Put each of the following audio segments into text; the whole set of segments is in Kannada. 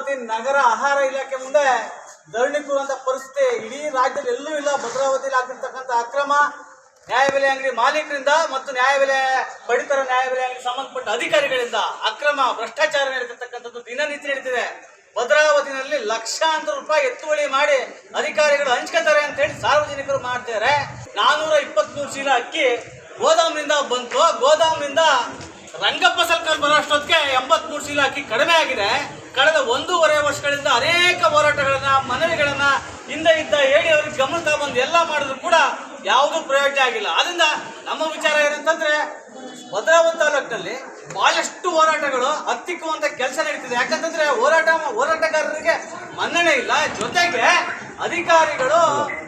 ಭದ್ರಾವತಿ ನಗರ ಆಹಾರ ಇಲಾಖೆ ಮುಂದೆ ಧರಣಿ ಕೂರುವಂತ ಪರಿಸ್ಥಿತಿ ಇಡೀ ರಾಜ್ಯದಲ್ಲಿ ಎಲ್ಲೂ ಇಲ್ಲ. ಭದ್ರಾವತಿಯಲ್ಲಿ ಆಗಿರ್ತಕ್ಕಂಥ ಅಕ್ರಮ, ನ್ಯಾಯಬೆಲೆ ಅಂಗಡಿ ಮಾಲೀಕರಿಂದ ಮತ್ತು ಪಡಿತರ ನ್ಯಾಯಬೆಲೆ ಅಂಗಡಿ ಸಂಬಂಧಪಟ್ಟ ಅಧಿಕಾರಿಗಳಿಂದ ಅಕ್ರಮ ಭ್ರಷ್ಟಾಚಾರ ನಡೀತಿರ್ತಕ್ಕಂಥದ್ದು ದಿನನಿತ್ಯ ನಡೀತಿದೆ. ಭದ್ರಾವತಿನಲ್ಲಿ ಲಕ್ಷಾಂತರ ರೂಪಾಯಿ ಎತ್ತುವಳಿ ಮಾಡಿ ಅಧಿಕಾರಿಗಳು ಹಂಚ್ಕೊತಾರೆ ಅಂತ ಹೇಳಿ ಸಾರ್ವಜನಿಕರು ಮಾಡ್ತಾರೆ. 423 ಚೀಲ ಅಕ್ಕಿ ಗೋದಾಮಿನಿಂದ ಬಂತು. ಗೋದಾಮಿನಿಂದ ರಂಗಪ್ಪ ಸರ್ಕಲ್ ಬರೋಷ್ಟೊತ್ತಿಗೆ 83 ಚೀಲ ಅಕ್ಕಿ ಕಡಿಮೆ ಆಗಿದೆ. ಕಳೆದ 1.5 ವರ್ಷಗಳಿಂದ ಅನೇಕ ಹೋರಾಟಗಳನ್ನ, ಮನವಿಗಳನ್ನ ಹಿಂದೆ ಇದ್ದ ಹೇಳಿ ಅವ್ರಿಗೆ ಗಮನ ತಗೊಂಡು ಎಲ್ಲ ಮಾಡಿದ್ರು ಕೂಡ ಯಾವುದೂ ಪ್ರಯೋಜನ ಆಗಿಲ್ಲ. ಅದರಿಂದ ನಮ್ಮ ವಿಚಾರ ಏನಂತಂದ್ರೆ ಭದ್ರಾವತಿ ತಾಲೂಕಿನಲ್ಲಿ ಬಹಳಷ್ಟು ಹೋರಾಟಗಳು ಹತ್ತಿಕ್ಕುವಂತ ಕೆಲಸ ನಡೀತಿದೆ. ಯಾಕಂತಂದ್ರೆ ಹೋರಾಟಗಾರರಿಗೆ ಮನ್ನಣೆ ಇಲ್ಲ, ಜೊತೆಗೆ ಅಧಿಕಾರಿಗಳು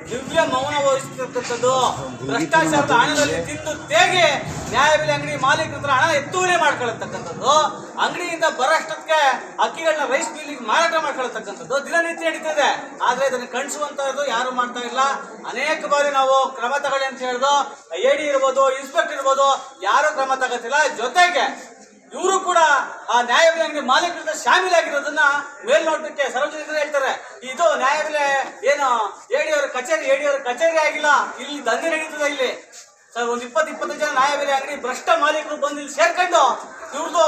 ದಿವ್ಯ ಮೌನ ವಹಿಸತಕ್ಕಂಥದ್ದು, ಭ್ರಷ್ಟಾಚಾರದ ಹಣದಲ್ಲಿ ತಿಂದು ತೇಗಿ ನ್ಯಾಯಬೆಲೆ ಅಂಗಡಿ ಮಾಲೀಕರ ಹಣ ಎತ್ತುವಳಿ ಮಾಡ್ಕೊಳ್ಳತಕ್ಕಂಥದ್ದು, ಅಂಗಡಿಯಿಂದ ಬರೋಷ್ಟಕ್ಕೆ ಅಕ್ಕಿಗಳನ್ನ ರೈಸ್ ಮಿಲ್ಲಿಗೆ ಮಾರಾಟ ಮಾಡ್ಕೊಳ್ಳತಕ್ಕಂಥದ್ದು ದಿನನಿತ್ಯ ನಡೀತಿದೆ. ಆದ್ರೆ ಇದನ್ನು ಕಣಿಸುವಂತದ್ದು ಯಾರು ಮಾಡ್ತಾ ಇಲ್ಲ. ಅನೇಕ ಬಾರಿ ನಾವು ಕ್ರಮ ತಗೊಳ್ಳಿ ಅಂತ ಹೇಳಿದ್ರು, AD ಇರ್ಬೋದು, ಇನ್ಸ್ಪೆಕ್ಟರ್ ಇರ್ಬೋದು, ಯಾರು ಕ್ರಮ ತಗೋತಿಲ್ಲ. ಜೊತೆಗೆ ಇವರು ಕೂಡ ಆ ನ್ಯಾಯಬೆಲೆ ಅಂಗಡಿ ಮಾಲೀಕರಿಂದ ಶಾಮೀಲಾಗಿರೋದನ್ನ ಮೇಲ್ನೋಟಕ್ಕೆ ಸಾರ್ವಜನಿಕರು ಹೇಳ್ತಾರೆ. ಇದು ನ್ಯಾಯಬೆಲೆ ಏನು AD ಅವರ ಕಚೇರಿ ಆಗಿಲ್ಲ, ಇಲ್ಲಿ ದಂಧೆ ನಡೀತದೆ. ಇಲ್ಲಿ ಸರ್ ಒಂದು 20-25 ಜನ ನ್ಯಾಯಬೆಲೆ ಅಂಗಡಿ ಭ್ರಷ್ಟ ಮಾಲೀಕರು ಬಂದು ಇಲ್ಲಿ ಸೇರ್ಕೊಂಡು ಇವ್ರದ್ದು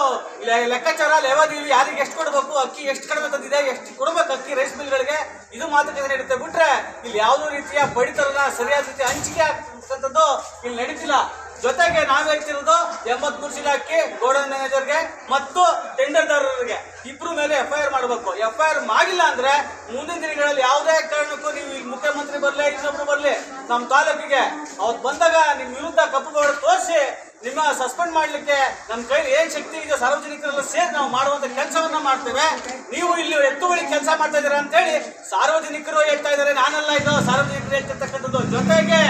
ಲೆಕ್ಕಾಚಾರ, ಲೇವಾದೇವಿ, ಯಾರಿಗೆ ಎಷ್ಟು ಕೊಡಬೇಕು, ಅಕ್ಕಿ ಎಷ್ಟು ಕಡಿಮೆ ತಂದಿದೆ, ಎಷ್ಟು ಕೊಡಬೇಕು ಅಕ್ಕಿ ರೈಸ್ ಮಿಲ್ಗಳಿಗೆ, ಇದು ಮಾತುಕತೆ ನಡೀತೆ. ಬಿಟ್ರೆ ಇಲ್ಲಿ ಯಾವುದೋ ರೀತಿಯ ಪಡಿತರನ ಸರಿಯಾದ ರೀತಿ ಹಂಚಿಕೆ ಆಗ್ತಕ್ಕಂಥದ್ದು ಇಲ್ಲಿ ನಡೀತಿಲ್ಲ. ಜೊತೆಗೆ ನಾವು ಹೇಳ್ತಿರೋದು 83 ಚೀಲ ಅಕ್ಕಿ ಗೋಡನ್ ಮ್ಯಾನೇಜರ್ಗೆ ಮತ್ತು ಟೆಂಡರ್ದಾರರಿಗೆ ಇಬ್ರು ಮೇಲೆ FIR ಮಾಡಬೇಕು. FIR ಮಾಡಿಲ್ಲ ಅಂದ್ರೆ ಮುಂದಿನ ದಿನಗಳಲ್ಲಿ ಯಾವುದೇ ಕಾರಣಕ್ಕೂ ನೀವು ಮುಖ್ಯಮಂತ್ರಿ ಬರ್ಲಿ, ಇನ್ನೊಬ್ರು ಬರ್ಲಿ ನಮ್ಮ ತಾಲೂಕಿಗೆ ಅವತ್ತು ಬಂದಾಗ ನಿಮ್ ವಿರುದ್ಧ ಕಪ್ಪು ಬೋರ್ಡ್ ತೋರಿಸಿ ನಿಮ್ಮ ಸಸ್ಪೆಂಡ್ ಮಾಡ್ಲಿಕ್ಕೆ ನಮ್ಮ ಕೈಲಿ ಏನ್ ಶಕ್ತಿ ಇದೆ ಸಾರ್ವಜನಿಕರೆಲ್ಲ ಸೇರಿ ನಾವು ಮಾಡುವಂತ ಕೆಲಸವನ್ನ ಮಾಡ್ತೇವೆ. ನೀವು ಇಲ್ಲಿ ಎತ್ತುವಳಿ ಕೆಲಸ ಮಾಡ್ತಾ ಇದ್ದೀರಾ ಅಂತ ಹೇಳಿ ಸಾರ್ವಜನಿಕರು ಹೇಳ್ತಾ ಇದ್ದಾರೆ, ನಾನೆಲ್ಲ ಇದು ಸಾರ್ವಜನಿಕರು ಹೇಳ್ತಿರ್ತಕ್ಕಂಥದ್ದು. ಜೊತೆಗೆ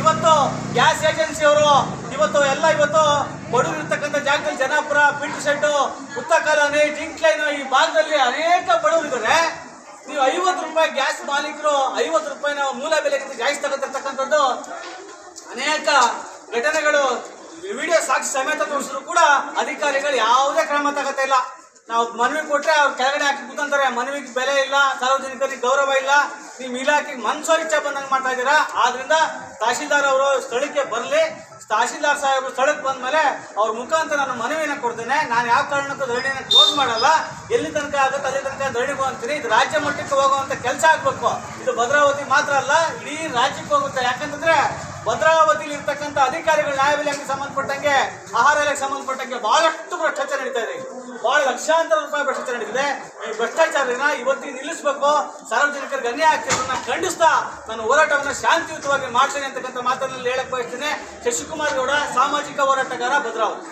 ಇವತ್ತು ಗ್ಯಾಸ್ ಏಜೆನ್ಸಿ ಅವರು ಇವತ್ತು ಬಡವರು ಇರ್ತಕ್ಕಂಥ ಜಾಗದಲ್ಲಿ ಜನಾಪುರ, ಪಿಂಟು ಶೆಡ್, ಉತ್ತ ಕಾಲೋನಿ, ಜಿಂಕ್ ಲೈನ್ ಈ ಭಾಗದಲ್ಲಿ ಅನೇಕ ಬಡವರು ಇದ್ದಾರೆ. ನೀವು 50 ರೂಪಾಯಿ ಗ್ಯಾಸ್ ಮಾಲೀಕರು 50 ರೂಪಾಯಿನ ಮೂಲ ಬೆಲೆಗಿಂತ ಜಾಸ್ತಿ ತಗೋತಿರ್ತಕ್ಕಂಥದ್ದು ಅನೇಕ ಘಟನೆಗಳು ವಿಡಿಯೋ ಸಾಕ್ಷಿ ಸಮೇತ ತೋರಿಸಿದ್ರು ಕೂಡ ಅಧಿಕಾರಿಗಳು ಯಾವುದೇ ಕ್ರಮ ತಗೋತಾ ಇಲ್ಲ. ನಾವು ಮನವಿ ಕೊಟ್ರೆ ಅವ್ರು ಕೆಳಗಡೆ ಹಾಕಿ ಕೂತಂತಾರೆ. ಮನವಿಗೆ ಬೆಲೆ ಇಲ್ಲ, ಸಾರ್ವಜನಿಕರಿಗೆ ಗೌರವ ಇಲ್ಲ, ನಿಮ್ಮ ಇಲಾಖೆಗೆ ಮನ್ಸೋ ಇಚ್ಛೆ ಬಂದಂಗೆ ಮಾಡ್ತಾ ಇದ್ದೀರಾ. ಆದ್ರಿಂದ ತಹಶೀಲ್ದಾರ್ ಅವರು ಸ್ಥಳಕ್ಕೆ ಬರಲಿ. ತಹಶೀಲ್ದಾರ್ ಸಾಹೇಬರು ಸ್ಥಳಕ್ಕೆ ಬಂದ್ಮೇಲೆ ಅವ್ರ ಮುಖಾಂತರ ನಾನು ಮನವಿಯನ್ನು ಕೊಡ್ತೇನೆ. ನಾನು ಯಾವ ಕಾರಣಕ್ಕೂ ಧರಣಿಯನ್ನು ಕ್ಲೋಸ್ ಮಾಡಲ್ಲ. ಎಲ್ಲಿ ತನಕ ಆಗುತ್ತೆ ಅಲ್ಲಿ ತನಕ ಧರಣಿಗೆ ಅಂತೀನಿ. ಇದು ರಾಜ್ಯ ಮಟ್ಟಕ್ಕೆ ಹೋಗುವಂತ ಕೆಲಸ ಆಗ್ಬೇಕು. ಇದು ಭದ್ರಾವತಿ ಮಾತ್ರ ಅಲ್ಲ, ಇಡೀ ರಾಜ್ಯಕ್ಕೆ ಹೋಗುತ್ತೆ. ಯಾಕಂತಂದ್ರೆ ಭದ್ರಾವತಿಲಿ ಇರ್ತಕ್ಕಂಥ ಅಧಿಕಾರಿಗಳು ನ್ಯಾಯಬೆಲೆ ಅಂಗಡಿಗೆ ಸಂಬಂಧಪಟ್ಟಂಗೆ, ಆಹಾರ ಇಲಾಖೆಗೆ ಸಂಬಂಧಪಟ್ಟಂಗೆ ಬಹಳಷ್ಟು ಭ್ರಷ್ಟಾಚಾರ ನಡೀತಾ ಇದೆ. ಬಹಳ ಲಕ್ಷಾಂತರ ರೂಪಾಯಿ ಭ್ರಷ್ಟಾಚಾರ ನಡೀತಿದೆ. ಈ ಭ್ರಷ್ಟಾಚಾರನ ಇವತ್ತಿಗೆ ನಿಲ್ಲಿಸಬೇಕು. ಸಾರ್ವಜನಿಕರಿಗೆ ಅನ್ಯಾಯ ಆಗ್ತಿರೋದನ್ನ ಖಂಡಿಸ್ತಾ ನಾನು ಹೋರಾಟವನ್ನು ಶಾಂತಿಯುತವಾಗಿ ಮಾಡ್ತೇನೆ ಅಂತಕ್ಕಂಥ ಮಾತನ್ನು ಹೇಳಕ್ ಬಯಸ್ತೇನೆ. ಶಶಿಕುಮಾರ್ ಗೌಡ, ಸಾಮಾಜಿಕ ಹೋರಾಟಗಾರ, ಭದ್ರಾವತಿ.